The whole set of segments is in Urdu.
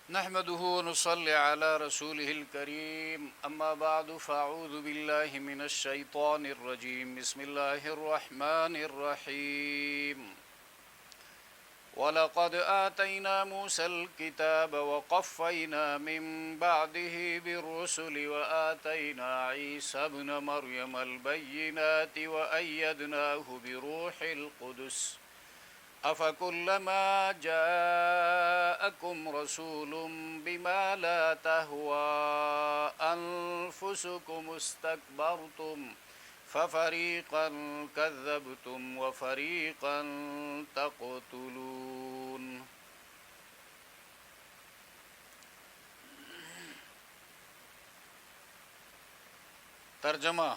نحمده ونصلي على رسوله الكريم أما بعد فأعوذ بالله من الشيطان الرجيم بسم الله الرحمن الرحيم ولقد آتينا موسى الكتاب وقفينا من بعده بالرسل وآتينا عيسى ابن مريم البينات وأيدناه بروح القدس أفكلما جاءكم رسول بما لا تهوى أنفسكم استكبرتم ففريقا كذبتم وفريقا تقتلون۔ ترجمہ۔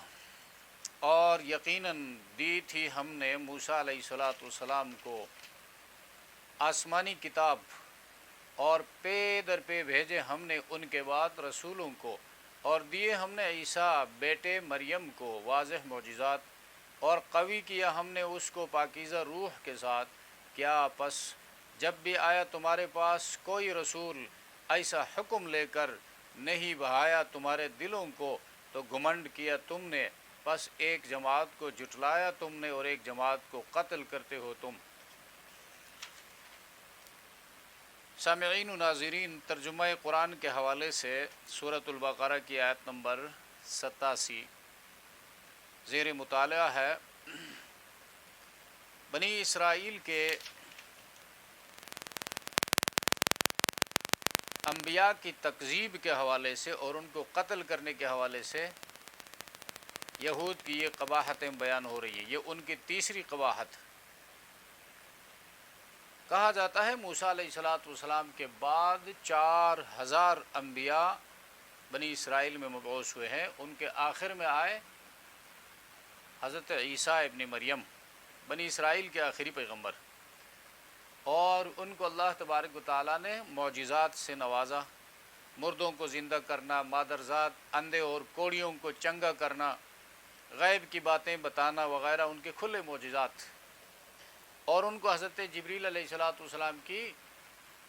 اور یقیناً دی تھی ہم نے موسیٰ علیہ السلام کو آسمانی کتاب، اور پے در پہ بھیجے ہم نے ان کے بعد رسولوں کو، اور دیے ہم نے عیسیٰ بیٹے مریم کو واضح معجزات، اور قوی کیا ہم نے اس کو پاکیزہ روح کے ساتھ۔ کیا پس جب بھی آیا تمہارے پاس کوئی رسول ایسا حکم لے کر نہیں بہایا تمہارے دلوں کو تو گھمنڈ کیا تم نے، بس ایک جماعت کو جھٹلایا تم نے اور ایک جماعت کو قتل کرتے ہو تم۔ سامعین و ناظرین، ترجمہ قرآن کے حوالے سے سورۃ البقرہ کی آیت نمبر 87 زیر مطالعہ ہے۔ بنی اسرائیل کے انبیاء کی تکذیب کے حوالے سے اور ان کو قتل کرنے کے حوالے سے یہود کی یہ قباحتیں بیان ہو رہی ہیں۔ یہ ان کی تیسری قباحت۔ کہا جاتا ہے موسیٰ علیہ السلام کے بعد 4000 انبیاء بنی اسرائیل میں مبعوث ہوئے ہیں۔ ان کے آخر میں آئے حضرت عیسیٰ ابن مریم، بنی اسرائیل کے آخری پیغمبر، اور ان کو اللہ تبارک و تعالیٰ نے معجزات سے نوازا۔ مردوں کو زندہ کرنا، مادرزاد اندھے اور کوڑیوں کو چنگا کرنا، غیب کی باتیں بتانا وغیرہ ان کے کھلے معجزات، اور ان کو حضرت جبریل علیہ السلام کی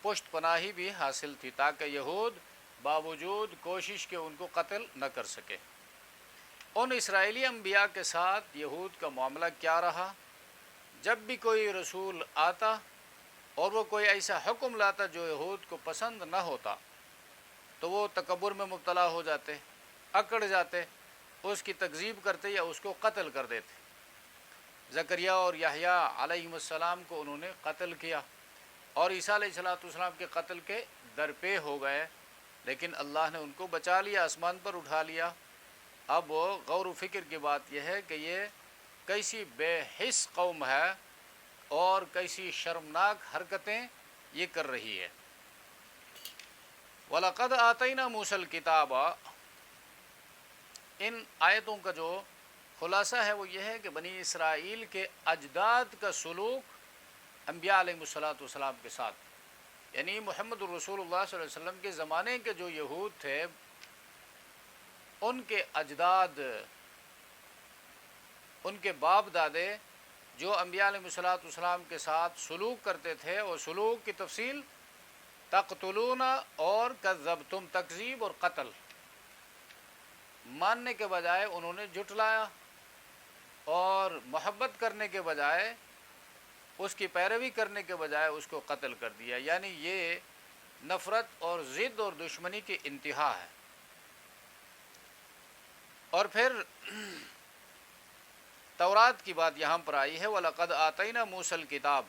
پشت پناہی بھی حاصل تھی تاکہ یہود باوجود کوشش کے ان کو قتل نہ کر سکے۔ ان اسرائیلی انبیاء کے ساتھ یہود کا معاملہ کیا رہا؟ جب بھی کوئی رسول آتا اور وہ کوئی ایسا حکم لاتا جو یہود کو پسند نہ ہوتا تو وہ تکبر میں مبتلا ہو جاتے، اکڑ جاتے، اس کی تکذیب کرتے یا اس کو قتل کر دیتے۔ زکریا اور یحییٰ علیہم السلام کو انہوں نے قتل کیا، اور عیسیٰ علیہ السلام کے قتل کے درپے ہو گئے، لیکن اللہ نے ان کو بچا لیا، آسمان پر اٹھا لیا۔ اب غور و فکر کی بات یہ ہے کہ یہ کیسی بے حس قوم ہے اور کیسی شرمناک حرکتیں یہ کر رہی ہے۔ وَلَقَدْ آتَيْنَا مُوسَى الْكِتَابَ، ان آیتوں کا جو خلاصہ ہے وہ یہ ہے کہ بنی اسرائیل کے اجداد کا سلوک انبیاء علیہ السلام کے ساتھ، یعنی محمد الرسول اللہ صلی اللہ علیہ وسلم کے زمانے کے جو یہود تھے، ان کے اجداد، ان کے باپ دادے جو انبیاء علیہ السلام کے ساتھ سلوک کرتے تھے، اور سلوک کی تفصیل تقتلون اور کذبتم، تکذیب اور قتل، ماننے کے بجائے انہوں نے جھٹلایا، اور محبت کرنے کے بجائے، اس کی پیروی کرنے کے بجائے اس کو قتل کر دیا۔ یعنی یہ نفرت اور ضد اور دشمنی کی انتہا ہے۔ اور پھر تورات کی بات یہاں پر آئی ہے، وَلَقَدْ آتَيْنَا مُوسَى الْكِتَابَ،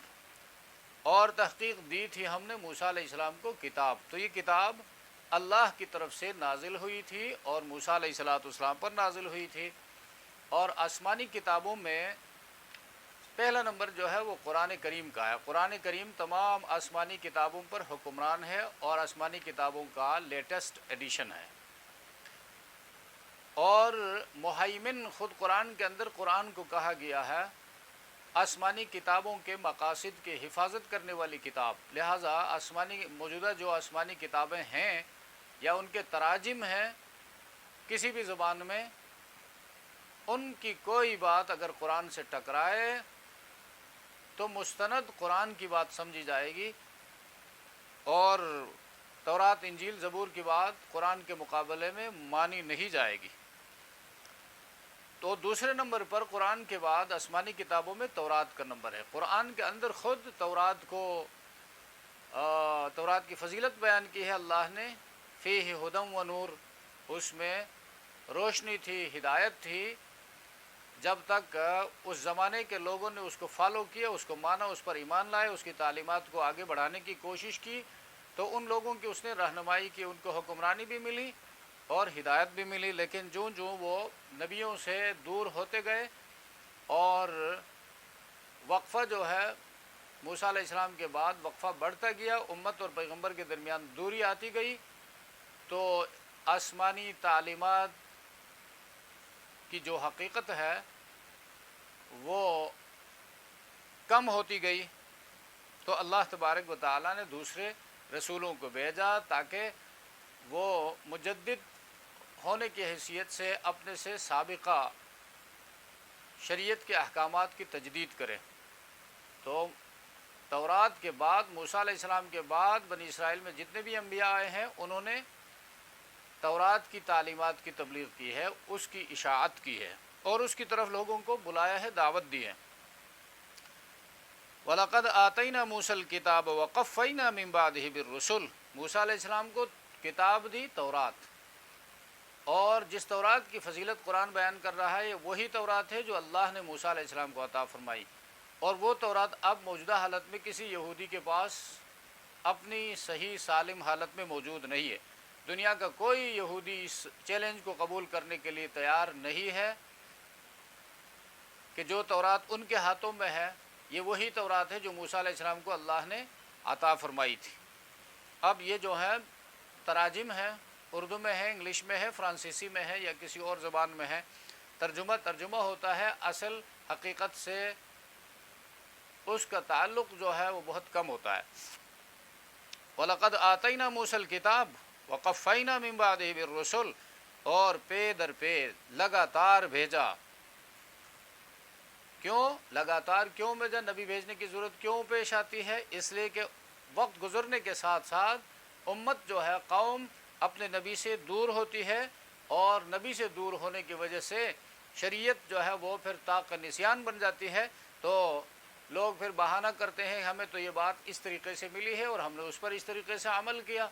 اور تحقیق دی تھی ہم نے موسیٰ علیہ السلام کو کتاب۔ تو یہ کتاب اللہ کی طرف سے نازل ہوئی تھی اور موسیٰ علیہ السلام پر نازل ہوئی تھی۔ اور آسمانی کتابوں میں پہلا نمبر جو ہے وہ قرآن کریم کا ہے۔ قرآن کریم تمام آسمانی کتابوں پر حکمران ہے اور آسمانی کتابوں کا لیٹسٹ ایڈیشن ہے۔ اور مہیمن خود قرآن کے اندر قرآن کو کہا گیا ہے آسمانی کتابوں کے مقاصد کی حفاظت کرنے والی کتاب۔ لہٰذا موجودہ جو آسمانی کتابیں ہیں یا ان کے تراجم ہیں کسی بھی زبان میں، ان کی کوئی بات اگر قرآن سے ٹکرائے تو مستند قرآن کی بات سمجھی جائے گی، اور تورات انجیل زبور کی بات قرآن کے مقابلے میں مانی نہیں جائے گی۔ تو دوسرے نمبر پر قرآن کے بعد آسمانی کتابوں میں تورات کا نمبر ہے۔ قرآن کے اندر خود تورات کی فضیلت بیان کی ہے اللہ نے، فیہ ہدی و نور، اس میں روشنی تھی، ہدایت تھی۔ جب تک اس زمانے کے لوگوں نے اس کو فالو کیا، اس کو مانا، اس پر ایمان لائے، اس کی تعلیمات کو آگے بڑھانے کی کوشش کی، تو ان لوگوں کی اس نے رہنمائی کی، ان کو حکمرانی بھی ملی اور ہدایت بھی ملی۔ لیکن جوں جوں وہ نبیوں سے دور ہوتے گئے اور وقفہ جو ہے موسیٰ علیہ السلام کے بعد وقفہ بڑھتا گیا، امت اور پیغمبر کے درمیان دوری آتی گئی، تو آسمانی تعلیمات کی جو حقیقت ہے وہ کم ہوتی گئی۔ تو اللہ تبارک و تعالیٰ نے دوسرے رسولوں کو بھیجا تاکہ وہ مجدد ہونے کی حیثیت سے اپنے سے سابقہ شریعت کے احکامات کی تجدید کرے۔ تو تورات کے بعد، موسیٰ علیہ السلام کے بعد بنی اسرائیل میں جتنے بھی انبیاء آئے ہیں، انہوں نے تورات کی تعلیمات کی تبلیغ کی ہے، اس کی اشاعت کی ہے اور اس کی طرف لوگوں کو بلایا ہے، دعوت دی ہے۔ وَلَقَدْ آتَيْنَا مُوسَى الْكِتَابَ وَقَفَّيْنَا مِن بَعْدِهِ بِالرُّسُلِ، موسیٰ علیہ السلام کو کتاب دی، تورات، اور جس تورات کی فضیلت قرآن بیان کر رہا ہے وہی تورات ہے جو اللہ نے موسیٰ علیہ السلام کو عطا فرمائی، اور وہ تورات اب موجودہ حالت میں کسی یہودی کے پاس اپنی صحیح سالم حالت میں موجود نہیں ہے۔ دنیا کا کوئی یہودی اس چیلنج کو قبول کرنے کے لیے تیار نہیں ہے کہ جو تورات ان کے ہاتھوں میں ہے یہ وہی تورات ہے جو موسیٰ علیہ السلام کو اللہ نے عطا فرمائی تھی۔ اب یہ جو ہے تراجم ہے، اردو میں ہے، انگلش میں ہے، فرانسیسی میں ہے یا کسی اور زبان میں ہے، ترجمہ ہوتا ہے، اصل حقیقت سے اس کا تعلق جو ہے وہ بہت کم ہوتا ہے۔ وَلَقَدْ آتَيْنَا مُوسَى الْكِتَابَ وَقَفَّيْنَا مِن بَعْدِهِ بِالرُّسُلِ، اور پے در پے لگاتار بھیجا۔ کیوں لگاتار کیوں بھیجا؟ نبی بھیجنے کی ضرورت کیوں پیش آتی ہے؟ اس لیے کہ وقت گزرنے کے ساتھ ساتھ امت جو ہے، قوم اپنے نبی سے دور ہوتی ہے، اور نبی سے دور ہونے کی وجہ سے شریعت جو ہے وہ پھر طاق نسیان بن جاتی ہے۔ تو لوگ پھر بہانہ کرتے ہیں ہمیں تو یہ بات اس طریقے سے ملی ہے اور ہم نے اس پر اس طریقے سے عمل کیا،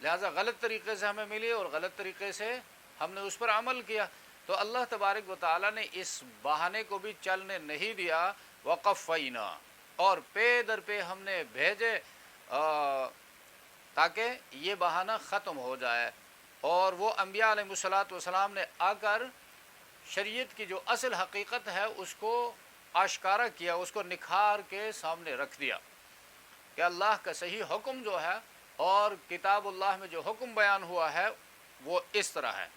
لہٰذا غلط طریقے سے ہمیں ملی اور غلط طریقے سے ہم نے اس پر عمل کیا۔ تو اللہ تبارک و تعالیٰ نے اس بہانے کو بھی چلنے نہیں دیا، وقفینا، اور پے در پے ہم نے بھیجے تاکہ یہ بہانہ ختم ہو جائے، اور وہ انبیاء علیہ السلام نے آ کر شریعت کی جو اصل حقیقت ہے اس کو آشکارا کیا، اس کو نکھار کے سامنے رکھ دیا کہ اللہ کا صحیح حکم جو ہے اور کتاب اللہ میں جو حکم بیان ہوا ہے وہ اس طرح ہے۔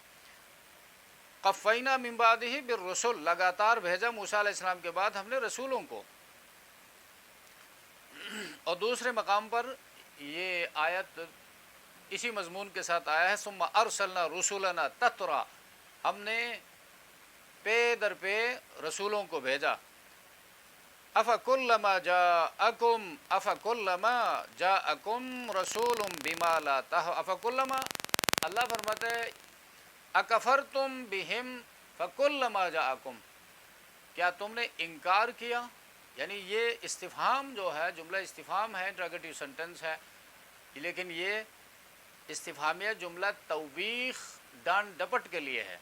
قفینا من بعدہ بالرسل، لگاتار بھیجا موسیٰ علیہ السلام کے بعد ہم نے رسولوں کو۔ اور دوسرے مقام پر یہ آیت اسی مضمون کے ساتھ آیا ہے، ثم ارسلنا رسولنا تترا، ہم نے پے در پے رسولوں کو بھیجا۔ افکلما جاءکم رسول بما لا تهوا، افکلما، اللہ فرماتا ہے اکفرتم بہم فکلما جاءکم، کیا تم نے انکار کیا؟ یعنی یہ استفہام جو ہے، جملہ استفہام ہے، انٹراگیٹو سینٹنس ہے، لیکن یہ استفہامیہ جملہ توبیخ، ڈانٹ ڈپٹ کے لیے ہے۔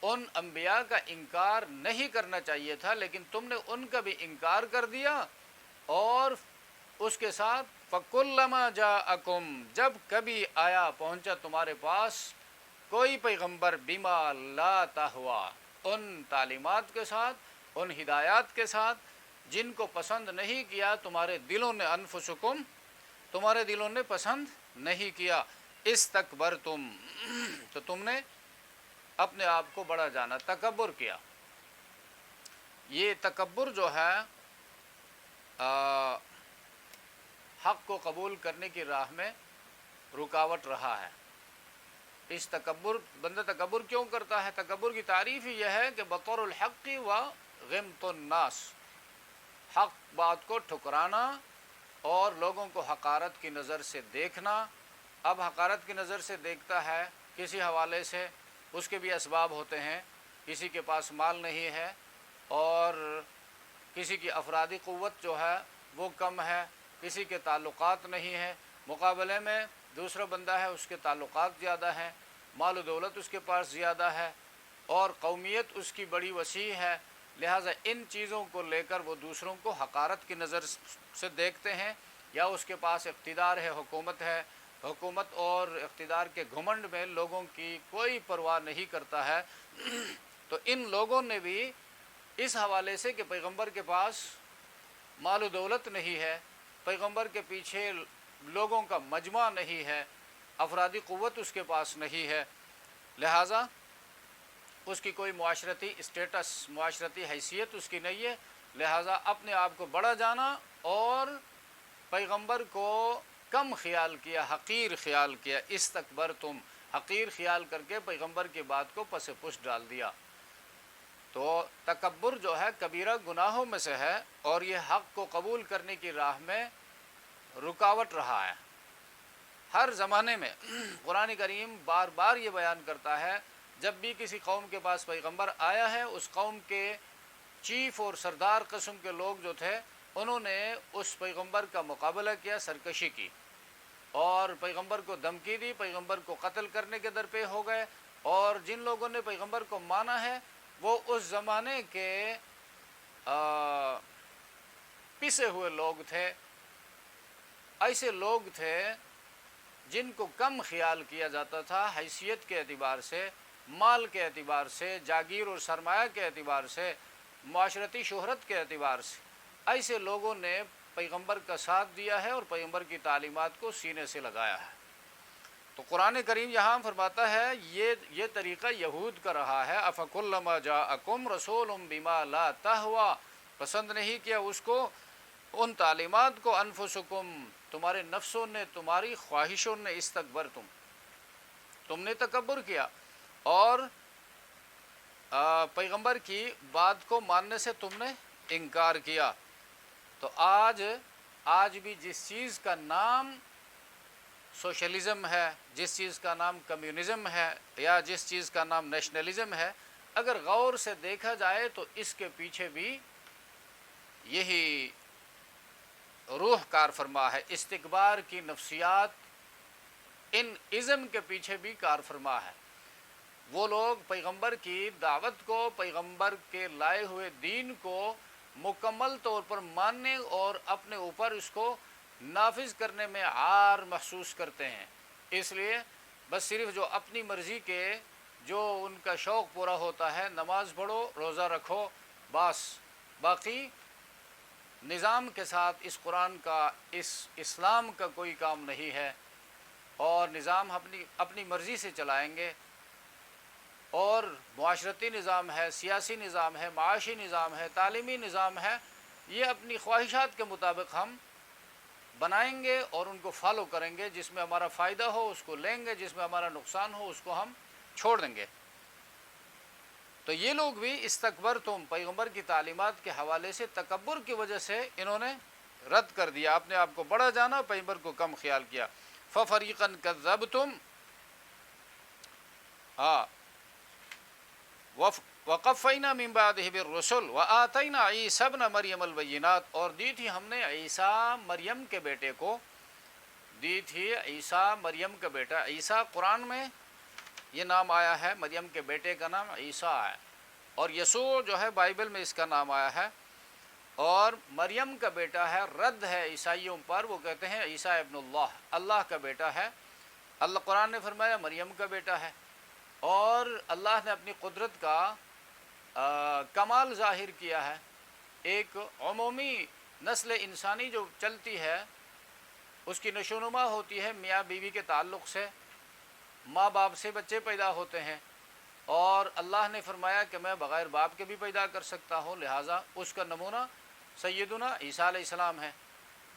ان انبیاء کا انکار نہیں کرنا چاہیے تھا، لیکن تم نے ان کا بھی انکار کر دیا، اور اس کے ساتھ فَكُلَّمَا جَاءَكُمْ، جب کبھی آیا پہنچا تمہارے پاس کوئی پیغمبر، بِمَا لَا تَهْوَىٰ، ان تعلیمات کے ساتھ، ان ہدایات کے ساتھ جن کو پسند نہیں کیا تمہارے دلوں نے، انفسکم، تمہارے دلوں نے پسند نہیں کیا، استکبرتم، تو تم نے اپنے آپ کو بڑا جانا، تکبر کیا۔ یہ تکبر جو ہے حق کو قبول کرنے کی راہ میں رکاوٹ رہا ہے۔ اس تکبر، بندہ تکبر کیوں کرتا ہے؟ تکبر کی تعریف ہی یہ ہے کہ بطور الحق و غمط الناس، حق بات کو ٹھکرانا اور لوگوں کو حقارت کی نظر سے دیکھنا۔ اب حقارت کی نظر سے دیکھتا ہے کسی حوالے سے، اس کے بھی اسباب ہوتے ہیں، کسی کے پاس مال نہیں ہے اور کسی کی افرادی قوت جو ہے وہ کم ہے، کسی کے تعلقات نہیں ہیں، مقابلے میں دوسرا بندہ ہے اس کے تعلقات زیادہ ہیں، مال و دولت اس کے پاس زیادہ ہے اور قومیت اس کی بڑی وسیع ہے، لہٰذا ان چیزوں کو لے کر وہ دوسروں کو حقارت کی نظر سے دیکھتے ہیں، یا اس کے پاس اقتدار ہے، حکومت ہے، حکومت اور اقتدار کے گھمنڈ میں لوگوں کی کوئی پرواہ نہیں کرتا ہے۔ تو ان لوگوں نے بھی اس حوالے سے کہ پیغمبر کے پاس مال و دولت نہیں ہے، پیغمبر کے پیچھے لوگوں کا مجمع نہیں ہے، افرادی قوت اس کے پاس نہیں ہے، لہٰذا اس کی کوئی معاشرتی اسٹیٹس، معاشرتی حیثیت اس کی نہیں ہے، لہٰذا اپنے آپ کو بڑا جانا اور پیغمبر کو کم خیال کیا، حقیر خیال کیا، استکبرتم، حقیر خیال کر کے پیغمبر کی بات کو پس پش ڈال دیا۔ تو تکبر جو ہے کبیرہ گناہوں میں سے ہے اور یہ حق کو قبول کرنے کی راہ میں رکاوٹ رہا ہے۔ ہر زمانے میں قرآن کریم بار بار یہ بیان کرتا ہے، جب بھی کسی قوم کے پاس پیغمبر آیا ہے، اس قوم کے چیف اور سردار قسم کے لوگ جو تھے انہوں نے اس پیغمبر کا مقابلہ کیا، سرکشی کی اور پیغمبر کو دھمکی دی، پیغمبر کو قتل کرنے کے درپے ہو گئے، اور جن لوگوں نے پیغمبر کو مانا ہے وہ اس زمانے کے پسے ہوئے لوگ تھے، ایسے لوگ تھے جن کو کم خیال کیا جاتا تھا حیثیت کے اعتبار سے، مال کے اعتبار سے، جاگیر اور سرمایہ کے اعتبار سے، معاشرتی شہرت کے اعتبار سے۔ ایسے لوگوں نے پیغمبر کا ساتھ دیا ہے اور پیغمبر کی تعلیمات کو سینے سے لگایا ہے۔ تو قرآن کریم یہاں فرماتا ہے یہ طریقہ یہود کا رہا ہے، افکلما جاءکم رسول بما لا تہوی، پسند نہیں کیا اس کو ان تعلیمات کو، انفسکم، تمہارے نفسوں نے، تمہاری خواہشوں نے، استکبرتم، تم نے تکبر کیا اور پیغمبر کی بات کو ماننے سے تم نے انکار کیا۔ تو آج بھی جس چیز کا نام سوشلزم ہے، جس چیز کا نام کمیونزم ہے یا جس چیز کا نام نیشنلزم ہے، اگر غور سے دیکھا جائے تو اس کے پیچھے بھی یہی روح کار فرما ہے، استکبار کی نفسیات ان ازم کے پیچھے بھی کار فرما ہے۔ وہ لوگ پیغمبر کی دعوت کو، پیغمبر کے لائے ہوئے دین کو مکمل طور پر ماننے اور اپنے اوپر اس کو نافذ کرنے میں عار محسوس کرتے ہیں، اس لیے بس صرف جو اپنی مرضی کے، جو ان کا شوق پورا ہوتا ہے، نماز پڑھو، روزہ رکھو، بس، باقی نظام کے ساتھ اس قرآن کا، اس اسلام کا کوئی کام نہیں ہے، اور نظام اپنی مرضی سے چلائیں گے، اور معاشرتی نظام ہے، سیاسی نظام ہے، معاشی نظام ہے، تعلیمی نظام ہے، یہ اپنی خواہشات کے مطابق ہم بنائیں گے اور ان کو فالو کریں گے، جس میں ہمارا فائدہ ہو اس کو لیں گے، جس میں ہمارا نقصان ہو اس کو ہم چھوڑ دیں گے۔ تو یہ لوگ بھی استکبرتم، پیغمبر کی تعلیمات کے حوالے سے تکبر کی وجہ سے انہوں نے رد کر دیا، اپنے آپ کو بڑا جانا، پیغمبر کو کم خیال کیا۔ فَفَرِيقًا كَذَّبْتُمْ، وَقَفَّيْنَا مِن بَعْدِهِ بِالرُّسُلِ وَآتَيْنَا عِيسَىٰ ابْنَ مَرْيَمَ الْبَيِّنَاتِ، اور دی تھی ہم نے عیسیٰ مریم کے بیٹے کو، دی تھی عیسیٰ مریم کا بیٹا۔ عیسیٰ قرآن میں یہ نام آیا ہے، مریم کے بیٹے کا نام عیسیٰ ہے، اور یسوع جو ہے بائبل میں اس کا نام آیا ہے، اور مریم کا بیٹا ہے، رد ہے عیسائیوں پر، وہ کہتے ہیں عیسیٰ ابن اللہ، اللہ کا بیٹا ہے۔ اللہ قرآن نے فرمایا مریم کا بیٹا ہے، اور اللہ نے اپنی قدرت کا کمال ظاہر کیا ہے۔ ایک عمومی نسل انسانی جو چلتی ہے اس کی نشوونما ہوتی ہے میاں بیوی کے تعلق سے، ماں باپ سے بچے پیدا ہوتے ہیں، اور اللہ نے فرمایا کہ میں بغیر باپ کے بھی پیدا کر سکتا ہوں، لہٰذا اس کا نمونہ سیدنا عیسیٰ علیہ السلام ہے۔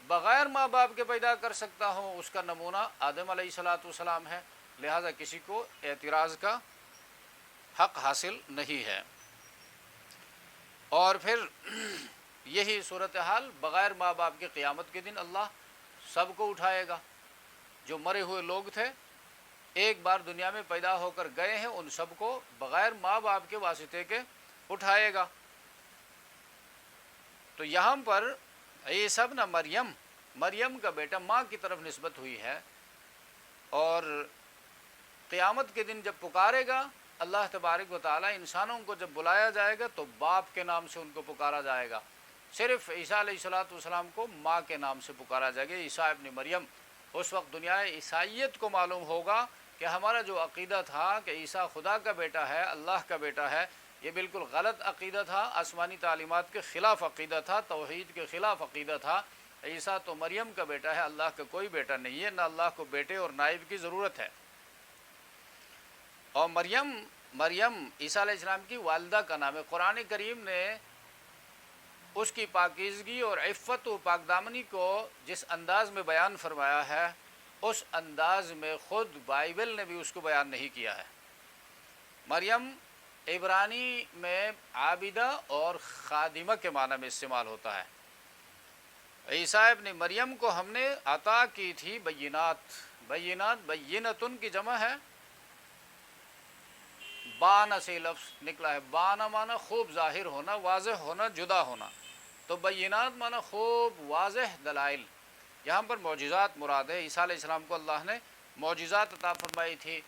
بغیر ماں باپ کے پیدا کر سکتا ہوں، اس کا نمونہ آدم علیہ السلام ہے، لہٰذا کسی کو اعتراض کا حق حاصل نہیں ہے۔ اور پھر یہی صورتحال بغیر ماں باپ کے قیامت کے دن اللہ سب کو اٹھائے گا. جو مرے ہوئے لوگ تھے ایک بار دنیا میں پیدا ہو کر گئے ہیں، ان سب کو بغیر ماں باپ کے واسطے کے اٹھائے گا. تو یہاں پر عیسیٰ ابن مریم کا بیٹا ماں کی طرف نسبت ہوئی ہے، اور قیامت کے دن جب پکارے گا اللہ تبارک و تعالیٰ انسانوں کو، جب بلایا جائے گا تو باپ کے نام سے ان کو پکارا جائے گا. صرف عیسیٰ علیہ السلام کو ماں کے نام سے پکارا جائے گا، عیسیٰ ابن مریم. اس وقت دنیا عیسائیت کو معلوم ہوگا کہ ہمارا جو عقیدہ تھا کہ عیسیٰ خدا کا بیٹا ہے، اللہ کا بیٹا ہے، یہ بالکل غلط عقیدہ تھا، آسمانی تعلیمات کے خلاف عقیدہ تھا، توحید کے خلاف عقیدہ تھا. عیسیٰ تو مریم کا بیٹا ہے، اللہ کا کوئی بیٹا نہیں ہے، نہ اللہ کو بیٹے اور نائب کی ضرورت ہے. اور مریم عیسیٰ علیہ السلام کی والدہ کا نام ہے. قرآن کریم نے اس کی پاکیزگی اور عفت و پاکدامنی کو جس انداز میں بیان فرمایا ہے، اس انداز میں خود بائبل نے بھی اس کو بیان نہیں کیا ہے. مریم عبرانی میں عابدہ اور خادمہ کے معنی میں استعمال ہوتا ہے. عیسیٰ ابن مریم کو ہم نے عطا کی تھی بینتن کی جمع ہے، بانا سے لفظ نکلا ہے. بانا مانا خوب ظاہر ہونا، واضح ہونا، جدا ہونا. تو بینات مانا خوب واضح دلائل. یہاں پر معجزات مراد ہے. عیسیٰ علیہ السلام کو اللہ نے معجزات عطا فرمائی تھی.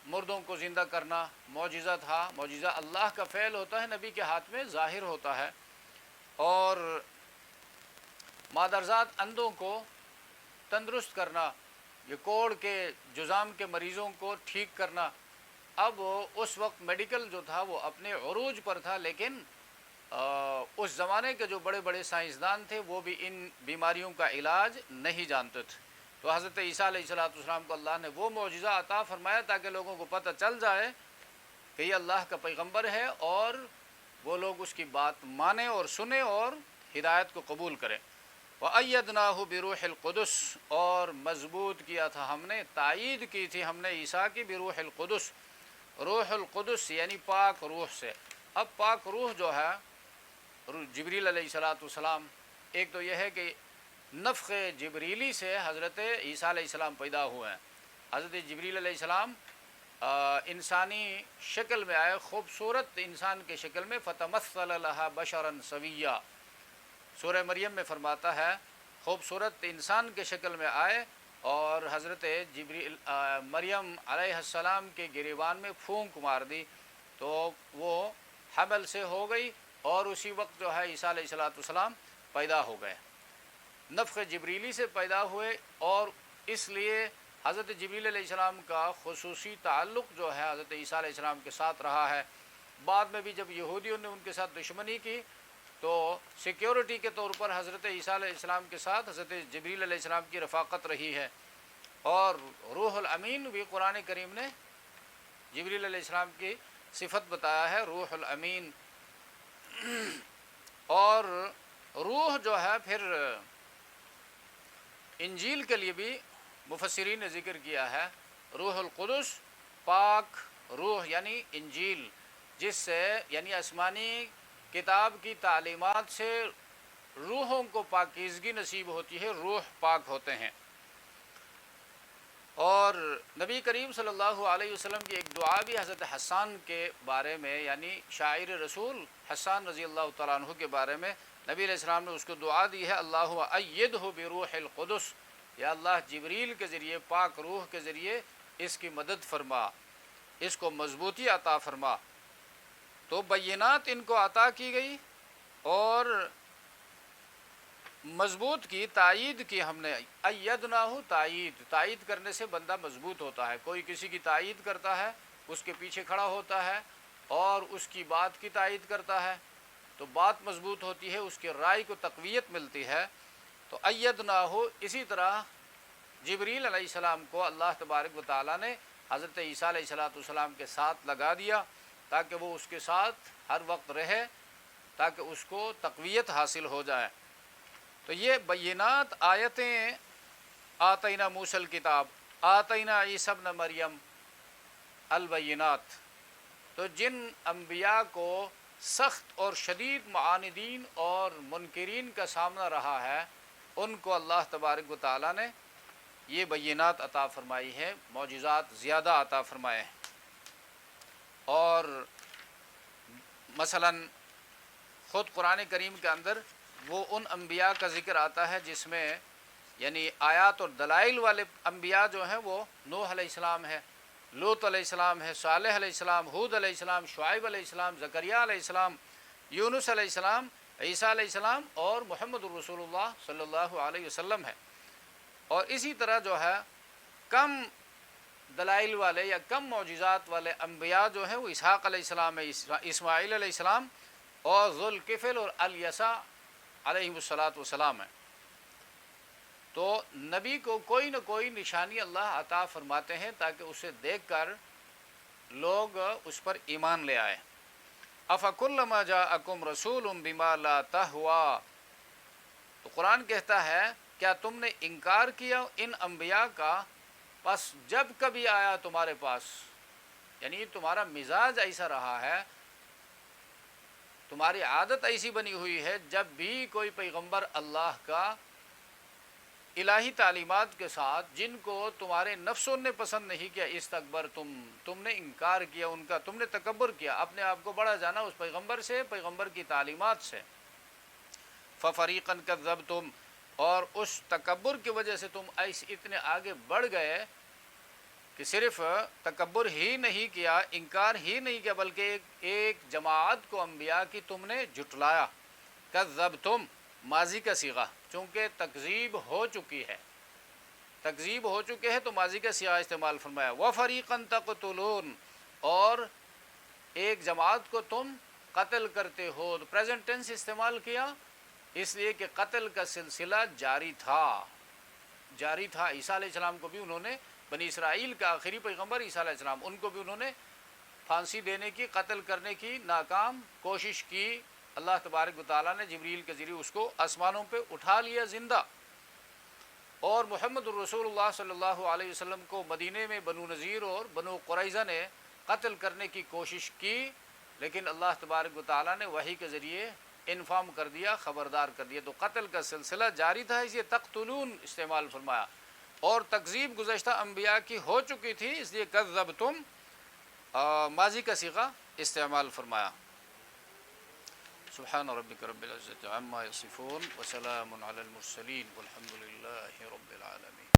مردوں کو زندہ کرنا معجزہ تھا. معجزہ اللہ کا فعل ہوتا ہے، نبی کے ہاتھ میں ظاہر ہوتا ہے. اور مادرزاد اندھوں کو تندرست کرنا، یہ کوڑ کے جذام کے مریضوں کو ٹھیک کرنا. اب اس وقت میڈیکل جو تھا وہ اپنے عروج پر تھا، لیکن اس زمانے کے جو بڑے بڑے سائنسدان تھے وہ بھی ان بیماریوں کا علاج نہیں جانتے تھے. تو حضرت عیسیٰ علیہ السلام کو اللہ نے وہ معجزہ عطا فرمایا تاکہ لوگوں کو پتہ چل جائے کہ یہ اللہ کا پیغمبر ہے، اور وہ لوگ اس کی بات مانیں اور سنیں اور ہدایت کو قبول کریں. وَأَيَّدْنَاهُ بِرُوحِ الْقُدُسِ، اور مضبوط کیا تھا ہم نے، تائید کی تھی ہم نے عیسیٰ کی بروح القدس. روح القدس یعنی پاک روح سے. اب پاک روح جو ہے جبریل علیہ السلام، ایک تو یہ ہے کہ نفخ جبریلی سے حضرت عیسیٰ علیہ السلام پیدا ہوئے ہیں. حضرت جبریل علیہ السلام انسانی شکل میں آئے، خوبصورت انسان کے شکل میں. فَتَمَثَّلَ لَهَا بَشَرًا سَوِيًّا، سورہ مریم میں فرماتا ہے خوبصورت انسان کے شکل میں آئے، اور حضرت مریم علیہ السلام کے گریبان میں پھونک مار دی تو وہ حمل سے ہو گئی، اور اسی وقت جو ہے عیسیٰ علیہ السلام پیدا ہو گئے. نفخ جبریلی سے پیدا ہوئے، اور اس لیے حضرت جبریل علیہ السلام کا خصوصی تعلق جو ہے حضرت عیسیٰ علیہ السلام کے ساتھ رہا ہے. بعد میں بھی جب یہودیوں نے ان کے ساتھ دشمنی کی تو سیکیورٹی کے طور پر حضرت عیسیٰ علیہ السلام کے ساتھ حضرت جبریل علیہ السلام کی رفاقت رہی ہے. اور روح الامین بھی قرآن کریم نے جبریل علیہ السلام کی صفت بتایا ہے، روح الامین. اور روح جو ہے پھر انجیل کے لیے بھی مفسرین نے ذکر کیا ہے، روح القدس پاک روح یعنی انجیل، جس سے یعنی آسمانی کتاب کی تعلیمات سے روحوں کو پاکیزگی نصیب ہوتی ہے، روح پاک ہوتے ہیں. اور نبی کریم صلی اللہ علیہ وسلم کی ایک دعا بھی حضرت حسان کے بارے میں، یعنی شاعر رسول حسان رضی اللہ تعالیٰ عنہ کے بارے میں نبی علیہ السلام نے اس کو دعا دی ہے، اللہ ایدہ بروح القدس، یا اللہ جبریل کے ذریعے پاک روح کے ذریعے اس کی مدد فرما، اس کو مضبوطی عطا فرما. تو بینات ان کو عطا کی گئی اور مضبوط کی، تائید کی ہم نے. ایدناہ تائید کرنے سے بندہ مضبوط ہوتا ہے. کوئی کسی کی تائید کرتا ہے، اس کے پیچھے کھڑا ہوتا ہے اور اس کی بات کی تائید کرتا ہے تو بات مضبوط ہوتی ہے، اس کی رائے کو تقویت ملتی ہے. تو ایدناہ، اسی طرح جبریل علیہ السلام کو اللہ تبارک و تعالیٰ نے حضرت عیسیٰ علیہ السلام کے ساتھ لگا دیا تاکہ وہ اس کے ساتھ ہر وقت رہے، تاکہ اس کو تقویت حاصل ہو جائے. تو یہ بینات آیتیں، آتینا موسیٰ الکتاب، آتینا عیسیٰ ابن مریم البینات. تو جن انبیاء کو سخت اور شدید معاندین اور منکرین کا سامنا رہا ہے، ان کو اللہ تبارک و تعالیٰ نے یہ بینات عطا فرمائی ہے، معجزات زیادہ عطا فرمائے ہیں۔ اور مثلاً خود قرآن کریم کے اندر وہ ان انبیاء کا ذکر آتا ہے جس میں یعنی آیات اور دلائل والے انبیاء جو ہیں وہ نوح علیہ السلام ہے، لوط علیہ السلام ہے، صالح علیہ السلام، ہود علیہ السلام، شعیب علیہ السلام، زکریا علیہ السلام، یونس علیہ السلام، عیسیٰ علیہ السلام اور محمد الرسول اللہ صلی اللہ علیہ وسلم ہے۔ اور اسی طرح جو ہے کم دلائل والے یا کم معجزات والے انبیاء جو ہیں وہ اسحاق علیہ السلام ہے، اسماعیل علیہ السلام اور ذوالکفل اور الیسع علیہم السلام ہے۔ تو نبی کو کوئی نہ کوئی نشانی اللہ عطا فرماتے ہیں تاکہ اسے دیکھ کر لوگ اس پر ایمان لے آئے۔ افکلما جاءکم رسول بما لا تہوی، تو قرآن کہتا ہے کیا تم نے انکار کیا ان انبیاء کا، بس جب کبھی آیا تمہارے پاس، یعنی تمہارا مزاج ایسا رہا ہے، تمہاری عادت ایسی بنی ہوئی ہے، جب بھی کوئی پیغمبر اللہ کا الہی تعلیمات کے ساتھ جن کو تمہارے نفسوں نے پسند نہیں کیا، استکبر تم نے انکار کیا ان کا، تم نے تکبر کیا، اپنے آپ کو بڑا جانا اس پیغمبر سے، پیغمبر کی تعلیمات سے، ففریقا کذبتم، اور اس تکبر کی وجہ سے تم ایسے اتنے آگے بڑھ گئے کہ صرف تکبر ہی نہیں کیا، انکار ہی نہیں کیا، بلکہ ایک جماعت کو انبیاء کی تم نے جھٹلایا۔ کذبتم ماضی کا صیغہ، چونکہ تکذیب ہو چکی ہے، تکذیب ہو چکے ہیں تو ماضی کا صیغہ استعمال فرمایا۔ وَفَرِيقًا تَقْتُلُونَ، اور ایک جماعت کو تم قتل کرتے ہو، تو پریزنٹ ٹینس استعمال کیا اس لیے کہ قتل کا سلسلہ جاری تھا۔ عیسیٰ علیہ السلام کو بھی انہوں نے، بنی اسرائیل کا آخری پیغمبر عیسیٰ علیہ السلام، ان کو بھی انہوں نے پھانسی دینے کی، قتل کرنے کی ناکام کوشش کی۔ اللہ تبارک و تعالیٰ نے جبریل کے ذریعے اس کو آسمانوں پہ اٹھا لیا زندہ۔ اور محمد الرسول اللہ صلی اللہ علیہ وسلم کو مدینے میں بنو نذیر اور بنو قریظہ نے قتل کرنے کی کوشش کی، لیکن اللہ تبارک و تعالیٰ نے وحی کے ذریعے انفارم کر دیا، خبردار کر دیا، تو قتل کا سلسلہ جاری تھا، اس لیے تقتلون استعمال فرمایا۔ اور تکذیب گزشتہ انبیاء کی ہو چکی تھی، اس لیے کذبتم ماضی کا صیغہ استعمال فرمایا۔ سبحان ربک رب العزت عما یصفون وسلام علی المرسلین والحمد للہ رب العالمین۔